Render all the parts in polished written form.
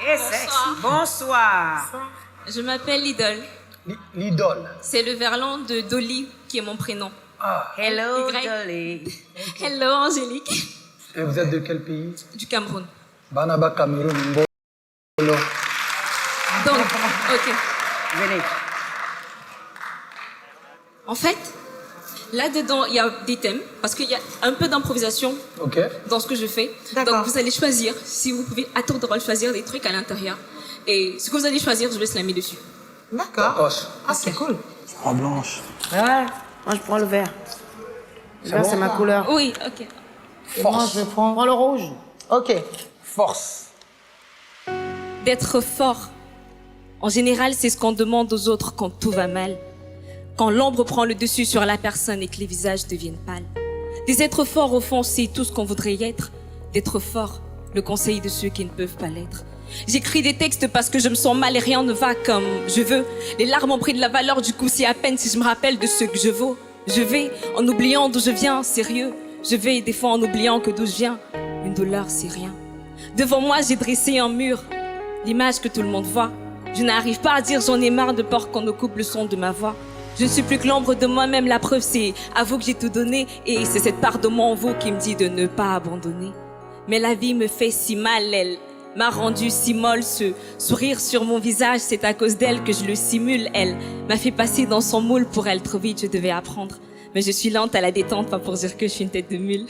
Et sexy. Bonsoir. Je m'appelle Lidl. L'idole. C'est le verlan de Dolly qui est mon prénom. Ah. Hello, Y. Dolly. Hello Angélique. Et vous êtes de quel pays? Du Cameroun. Banaba Cameroun. Mbolo. Donc, ok. Venez. En fait, là-dedans, il y a des thèmes, parce qu'il y a un peu d'improvisation Ok. dans ce que je fais. D'accord. Donc, vous allez choisir, si vous pouvez, à tour de rôle, choisir des trucs à l'intérieur. Et ce que vous allez choisir, je vais slammer dessus. D'accord. Poche. Ah, c'est cool. En blanche. Ouais, moi je prends le vert. Le vert, bon c'est ma couleur. Oui, ok. Et moi, je prends le rouge. Ok. Force. D'être fort. En général, c'est ce qu'on demande aux autres quand tout va mal. Quand l'ombre prend le dessus sur la personne et que les visages deviennent pâles. Des êtres forts, au fond, c'est tout ce qu'on voudrait être. D'être fort, le conseil de ceux qui ne peuvent pas l'être. J'écris des textes parce que je me sens mal et rien ne va comme je veux. Les larmes ont pris de la valeur, du coup c'est à peine si je me rappelle de ce que je vaux. Je vais en oubliant d'où je viens, sérieux. Je vais des fois en oubliant que d'où je viens. Une douleur, c'est rien. Devant moi, j'ai dressé un mur. L'image que tout le monde voit. Je n'arrive pas à dire j'en ai marre de peur qu'on ne coupe le son de ma voix. Je ne suis plus que l'ombre de moi-même, la preuve c'est à vous que j'ai tout donné. Et c'est cette part de moi en vous qui me dit de ne pas abandonner. Mais la vie me fait si mal, elle m'a rendu si molle. Ce sourire sur mon visage, c'est à cause d'elle que je le simule. Elle m'a fait passer dans son moule, pour elle trop vite je devais apprendre. Mais je suis lente à la détente, pas pour dire que je suis une tête de mule.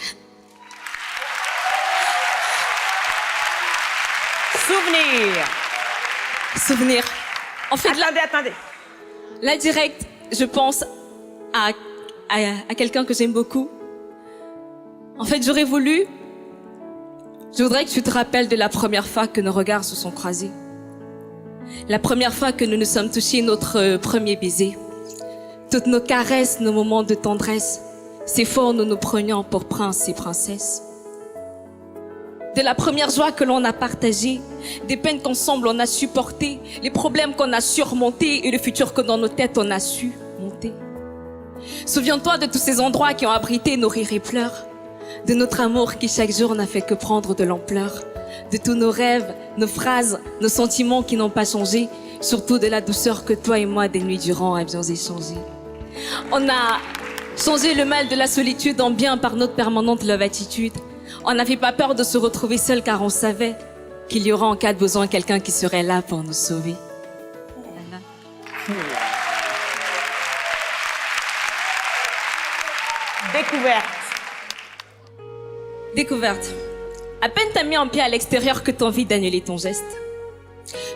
Souvenir. Souvenir. En fait, Attendez. là direct, je pense à quelqu'un que j'aime beaucoup. En fait, je voudrais que tu te rappelles de la première fois que nos regards se sont croisés. La première fois que nous nous sommes touchés, notre premier baiser. Toutes nos caresses, nos moments de tendresse. C'est fort, nous nous prenions pour princes et princesses. De la première joie que l'on a partagée, des peines qu'ensemble on a supportées, les problèmes qu'on a surmontés et le futur que dans nos têtes on a su monter. Souviens-toi de tous ces endroits qui ont abrité nos rires et pleurs, de notre amour qui chaque jour n'a fait que prendre de l'ampleur, de tous nos rêves, nos phrases, nos sentiments qui n'ont pas changé, surtout de la douceur que toi et moi des nuits durant avions échangé. On a changé le mal de la solitude en bien par notre permanente love attitude. On n'avait pas peur de se retrouver seul car on savait qu'il y aura en cas de besoin quelqu'un qui serait là pour nous sauver. Découverte. Découverte. À peine t'as mis un pied à l'extérieur que t'as envie d'annuler ton geste.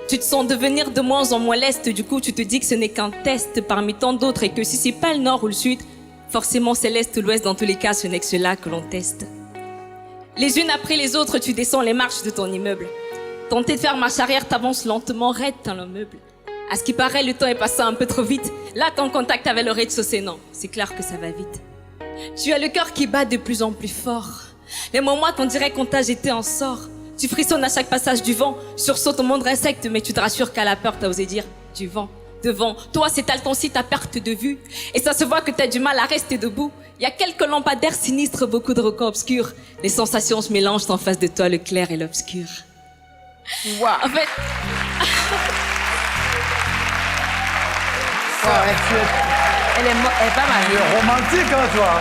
Tu te sens devenir de moins en moins leste, du coup tu te dis que ce n'est qu'un test parmi tant d'autres et que si c'est pas le nord ou le sud, forcément c'est l'est ou l'ouest, dans tous les cas ce n'est que cela que l'on teste. Les unes après les autres, tu descends les marches de ton immeuble. Tenter de faire marche arrière, t'avances lentement, raide dans l'immeuble. À ce qui paraît, le temps est passé un peu trop vite. Là, t'es en contact avec le rez-de-chaussée, non, c'est clair que ça va vite. Tu as le cœur qui bat de plus en plus fort. Les moments, on dirait qu'on t'a jeté en sort. Tu frissonnes à chaque passage du vent. Sursaute, ton monde insecte, mais tu te rassures qu'à la peur, t'as osé dire du vent. Devant toi, c'est haletant-ci ta perte de vue. Et ça se voit que t'as du mal à rester debout. Il y a quelques lampadaires sinistres, beaucoup de recoins obscurs. Les sensations se mélangent en face de toi, le clair et l'obscur. Wow. En fait, Elle est pas mal. Tu es romantique, hein, toi.